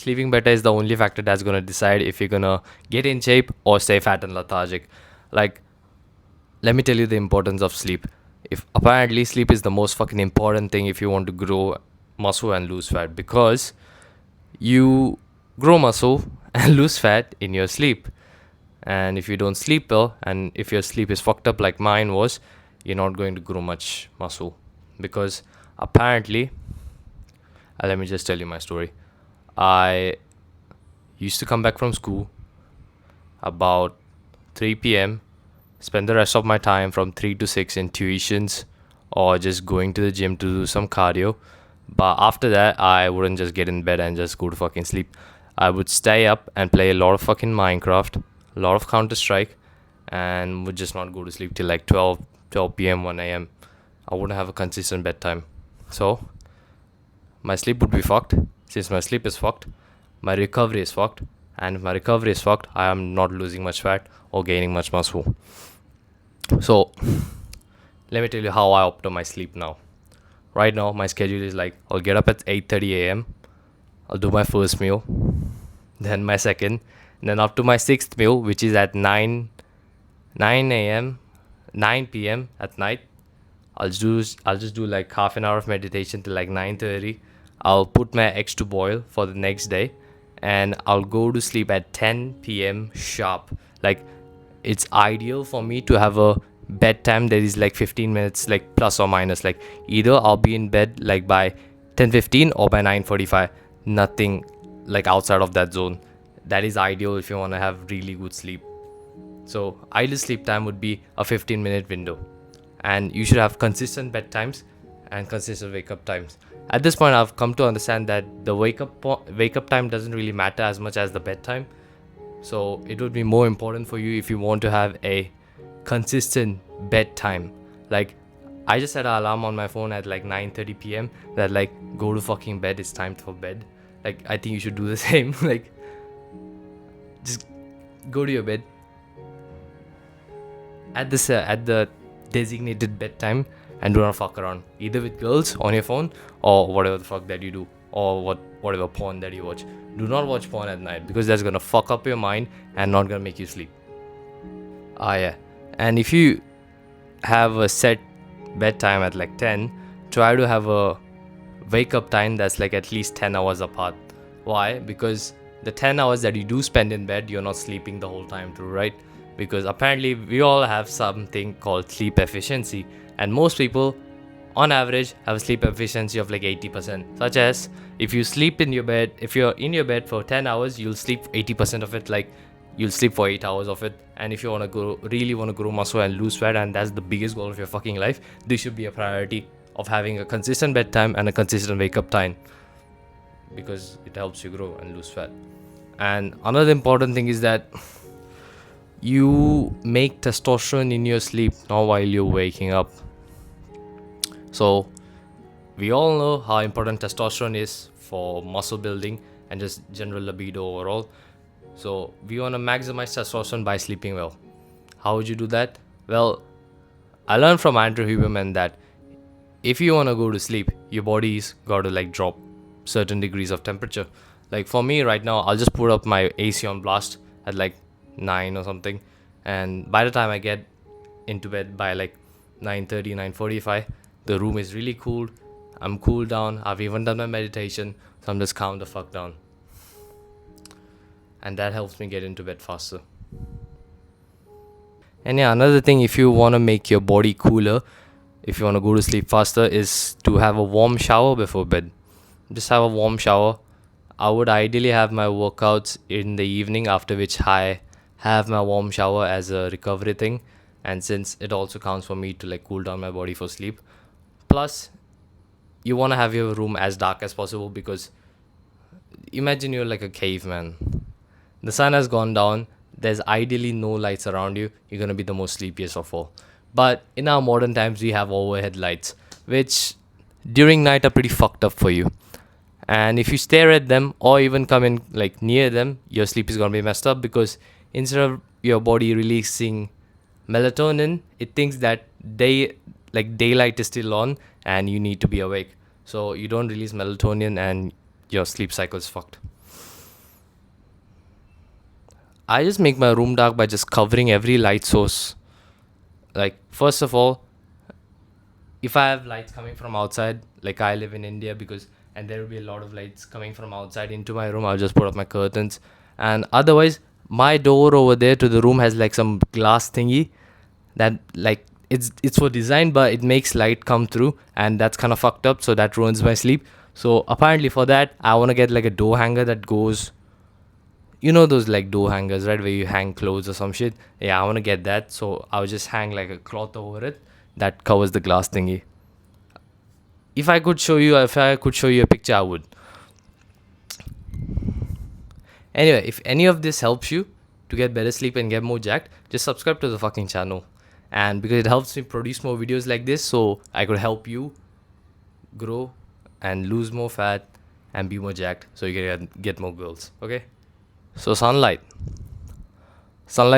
sleeping better is the only factor that's gonna decide if you're gonna get in shape or stay fat and lethargic. Like, let me tell you the importance of sleep. If apparently sleep is the most fucking important thing if you want to grow muscle and lose fat, because you grow muscle and lose fat in your sleep. And if you don't sleep well, and if your sleep is fucked up like mine was, you're not going to grow much muscle. Because apparently, let me just tell you my story. I used to come back from school about 3 p.m., spend the rest of my time from 3 to 6 in tuitions or just going to the gym to do some cardio. But after that, I wouldn't just get in bed and just go to fucking sleep. I would stay up and play a lot of fucking Minecraft, a lot of Counter Strike, and would just not go to sleep till like 12 p.m., 1 a.m. I wouldn't have a consistent bedtime. So, my sleep would be fucked. Since my sleep is fucked, my recovery is fucked. And if my recovery is fucked, I am not losing much fat or gaining much muscle. So, let me tell you how I opt my sleep now. Right now, my schedule is like I'll get up at 8:30 a.m. I'll do my first meal, then my second, and then up to my sixth meal, which is at 9 a.m., 9 p.m. at night. I'll just do like half an hour of meditation till like 9:30. I'll put my eggs to boil for the next day, and I'll go to sleep at 10 p.m. sharp. Like, it's ideal for me to have a bedtime that is like 15 minutes, like plus or minus. Like, either I'll be in bed like by 10:15 or by 9:45. Nothing like outside of that zone. That is ideal if you want to have really good sleep. So ideal sleep time would be a 15-minute window, and you should have consistent bedtimes and consistent wake up times. At this point, I've come to understand that the wake up time doesn't really matter as much as the bedtime. So it would be more important for you if you want to have a consistent bedtime. Like, I just set an alarm on my phone at like 9:30 p.m. that like go to fucking bed. It's time for bed. Like, I think you should do the same. Like, just go to your bed at the designated bedtime, and do not fuck around either with girls on your phone or whatever the fuck that you do, or whatever porn that you watch. Do not watch porn at night, because that's gonna fuck up your mind and not gonna make you sleep. Yeah. And if you have a set bedtime at like 10, try to have a wake up time that's like at least 10 hours apart. Why? Because the 10 hours that you do spend in bed, you're not sleeping the whole time through, right? Because apparently we all have something called sleep efficiency, and most people on average have a sleep efficiency of like 80%. Such as, if you sleep in your bed, if you're in your bed for 10 hours, you'll sleep 80% of it. Like, you'll sleep for 8 hours of it. And if you really want to grow muscle and lose fat, and that's the biggest goal of your fucking life, this should be a priority of having a consistent bedtime and a consistent wake up time, because it helps you grow and lose fat. And another important thing is that you make testosterone in your sleep, not while you're waking up. So we all know how important testosterone is for muscle building and just general libido overall. So we want to maximize testosterone by sleeping well. How would you do that? Well, I learned from Andrew Huberman that if you want to go to sleep, your body's got to like drop certain degrees of temperature. Like, for me right now, I'll just put up my AC on blast at like 9 or something, and by the time I get into bed by like 9:30, 9:45, the room is really cool. I'm cooled down. I've even done my meditation, so I'm just calm the fuck down, and that helps me get into bed faster. And yeah, another thing, if you want to make your body cooler, if you want to go to sleep faster, is to have a warm shower before bed. Just have a warm shower. I would ideally have my workouts in the evening, after which I have my warm shower as a recovery thing. And since it also counts for me to like cool down my body for sleep. Plus, you want to have your room as dark as possible, because imagine you're like a caveman. The sun has gone down. There's ideally no lights around you. You're going to be the most sleepiest of all. But in our modern times, we have overhead lights, which during night are pretty fucked up for you. And if you stare at them or even come in like near them, your sleep is going to be messed up, because instead of your body releasing melatonin, it thinks that daylight is still on and you need to be awake. So you don't release melatonin and your sleep cycle is fucked. I just make my room dark by just covering every light source. Like, first of all, if I have lights coming from outside, like I live in India, because and there will be a lot of lights coming from outside into my room, I'll just put up my curtains. And otherwise, my door over there to the room has like some glass thingy that, like, it's for design, but it makes light come through, and that's kind of fucked up. So that ruins my sleep. So apparently for that, I want to get like a door hanger that goes, you know, those like door hangers, right, where you hang clothes or some shit. Yeah, I want to get that. So I'll just hang like a cloth over it that covers the glass thingy. If I could show you a picture, I would. Anyway, if any of this helps you to get better sleep and get more jacked, just subscribe to the fucking channel. And because it helps me produce more videos like this, so I could help you grow and lose more fat and be more jacked, so you can get more girls. Okay. So sunlight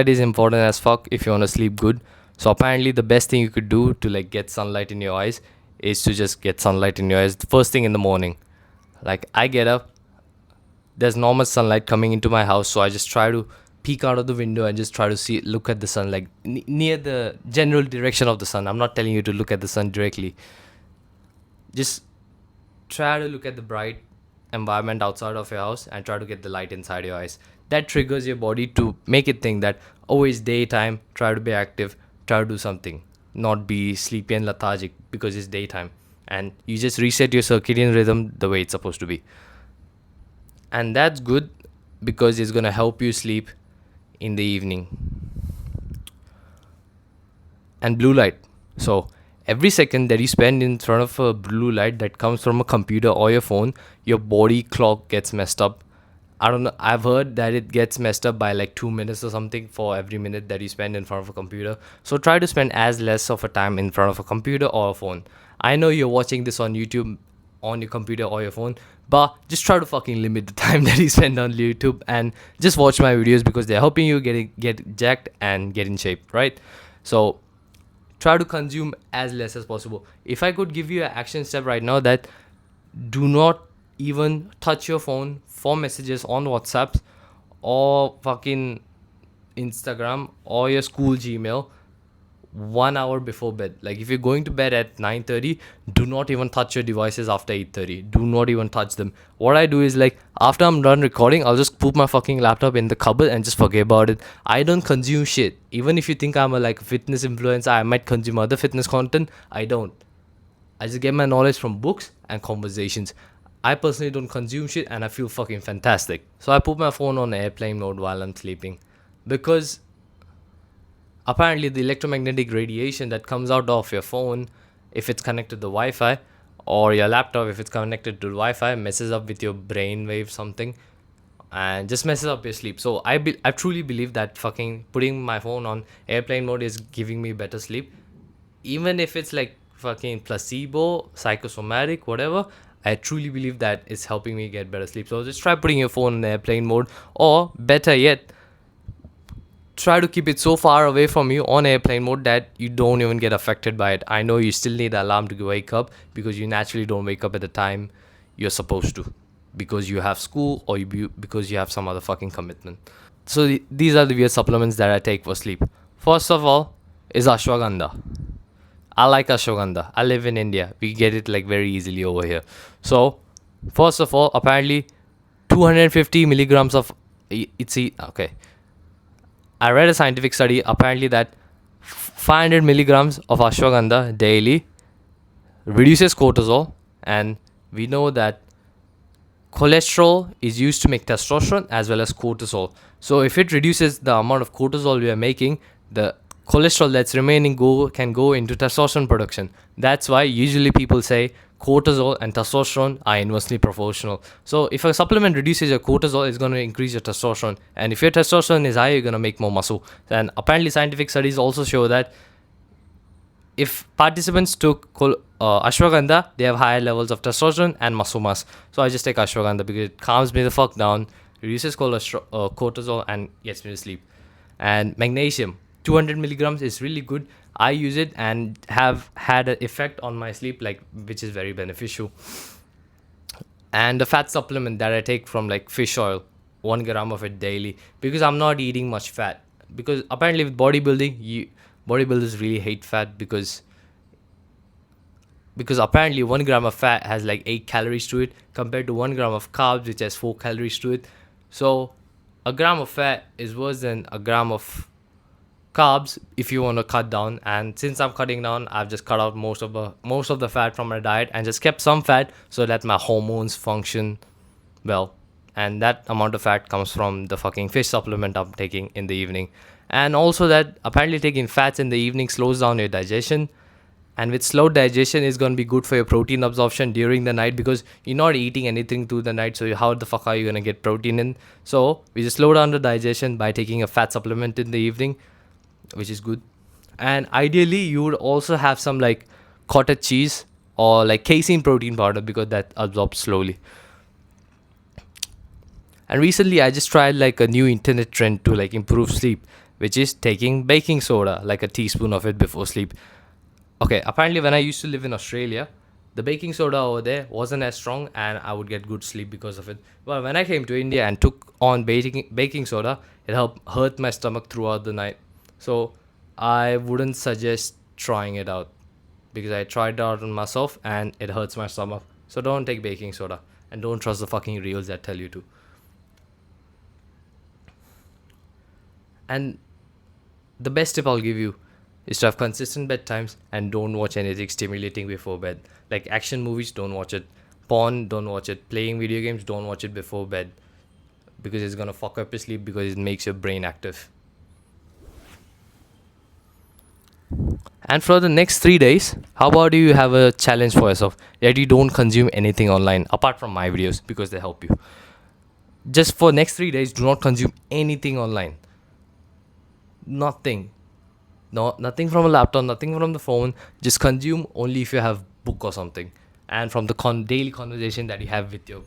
is important as fuck if you want to sleep good. So apparently the best thing you could do to like get sunlight in your eyes is to just get sunlight in your eyes the first thing in the morning. Like, I get up, there's normal sunlight coming into my house, so I just try to peek out of the window and just try to look at the sun, like near the general direction of the sun. I'm not telling you to look at the sun directly. Just try to look at the bright environment outside of your house and try to get the light inside your eyes. That triggers your body to make it think that, oh, it's daytime, try to be active, try to do something, not be sleepy and lethargic because it's daytime. And you just reset your circadian rhythm the way it's supposed to be. And that's good because it's going to help you sleep in the evening. And blue light. So every second that you spend in front of a blue light that comes from a computer or your phone, your body clock gets messed up. I don't know. I've heard that it gets messed up by like 2 minutes or something for every minute that you spend in front of a computer. So try to spend as less of a time in front of a computer or a phone. I know you're watching this on YouTube, on your computer or your phone, but just try to fucking limit the time that you spend on YouTube and just watch my videos because they're helping you get jacked and get in shape, right? So try to consume as less as possible. If I could give you an action step right now, that do not even touch your phone for messages on WhatsApp or fucking Instagram or your school Gmail 1 hour before bed. Like, if you're going to bed at 9:30, do not even touch your devices after 8:30. Do not even touch them. What I do is, like, after I'm done recording, I'll just put my fucking laptop in the cupboard and just forget about it. I don't consume shit. Even if you think I'm a like fitness influencer, I might consume other fitness content. I don't. I just get my knowledge from books and conversations. I personally don't consume shit and I feel fucking fantastic. So I put my phone on airplane mode while I'm sleeping, because apparently the electromagnetic radiation that comes out of your phone, if it's connected to Wi-Fi, or your laptop if it's connected to Wi-Fi, messes up with your brain wave something and just messes up your sleep. So I truly believe that fucking putting my phone on airplane mode is giving me better sleep, even if it's like fucking placebo, psychosomatic, whatever. I truly believe that it's helping me get better sleep. So just try putting your phone in airplane mode, or better yet, try to keep it so far away from you on airplane mode that you don't even get affected by it. I know you still need the alarm to wake up because you naturally don't wake up at the time you're supposed to, because you have school or because you have some other fucking commitment. So these are the weird supplements that I take for sleep. First of all is ashwagandha. I like ashwagandha. I live in India. We get it like very easily over here. So, first of all, apparently 250 milligrams of okay. I read a scientific study apparently that 500 milligrams of ashwagandha daily reduces cortisol, and we know that cholesterol is used to make testosterone as well as cortisol. So if it reduces the amount of cortisol we are making, the cholesterol that's remaining can go into testosterone production. That's why usually people say cortisol and testosterone are inversely proportional. So if a supplement reduces your cortisol, it's going to increase your testosterone, and if your testosterone is high, you're going to make more muscle. And apparently scientific studies also show that if participants took ashwagandha, they have higher levels of testosterone and muscle mass. So I just take ashwagandha because it calms me the fuck down, reduces cortisol, and gets me to sleep. And magnesium, 200 milligrams is really good. I use it and have had an effect on my sleep, like, which is very beneficial. And the fat supplement that I take from like fish oil, 1 gram of it daily, because I'm not eating much fat. Because apparently with bodybuilding, bodybuilders really hate fat, because apparently 1 gram of fat has like 8 calories to it, compared to 1 gram of carbs which has 4 calories to it. So a gram of fat is worse than a gram of carbs if you want to cut down. And since I'm cutting down, I've just cut out most of the fat from my diet and just kept some fat so that my hormones function well. And that amount of fat comes from the fucking fish supplement I'm taking in the evening. And also that apparently taking fats in the evening slows down your digestion. And with slow digestion, is going to be good for your protein absorption during the night, because you're not eating anything through the night. So how the fuck are you going to get protein in? So we just slow down the digestion by taking a fat supplement in the evening, which is good. And ideally, you would also have some like cottage cheese or like casein protein powder, because that absorbs slowly. And recently, I just tried like a new internet trend to like improve sleep, which is taking baking soda, like a teaspoon of it before sleep. Okay, apparently, when I used to live in Australia, the baking soda over there wasn't as strong, and I would get good sleep because of it. But when I came to India and took on baking soda, it helped hurt my stomach throughout the night. So I wouldn't suggest trying it out, because I tried it out on myself and it hurts my stomach. So don't take baking soda, and don't trust the fucking reels that tell you to. And the best tip I'll give you is to have consistent bedtimes and don't watch anything stimulating before bed. Like action movies, don't watch it. Porn, don't watch it. Playing video games, don't watch it before bed, because it's gonna fuck up your sleep, because it makes your brain active. And for the next 3 days, how about you have a challenge for yourself that you don't consume anything online apart from my videos, because they help you. Just for next 3 days, do not consume anything online. Nothing. No, nothing from a laptop, nothing from the phone. Just consume only if you have book or something, and from the daily conversation that you have with your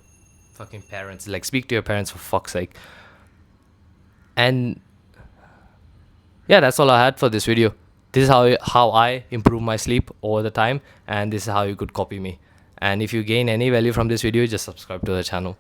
fucking parents. Like speak to your parents for fuck's sake. And yeah, that's all I had for this video. This is how I improve my sleep over the time, and this is how you could copy me. And if you gain any value from this video, just subscribe to the channel.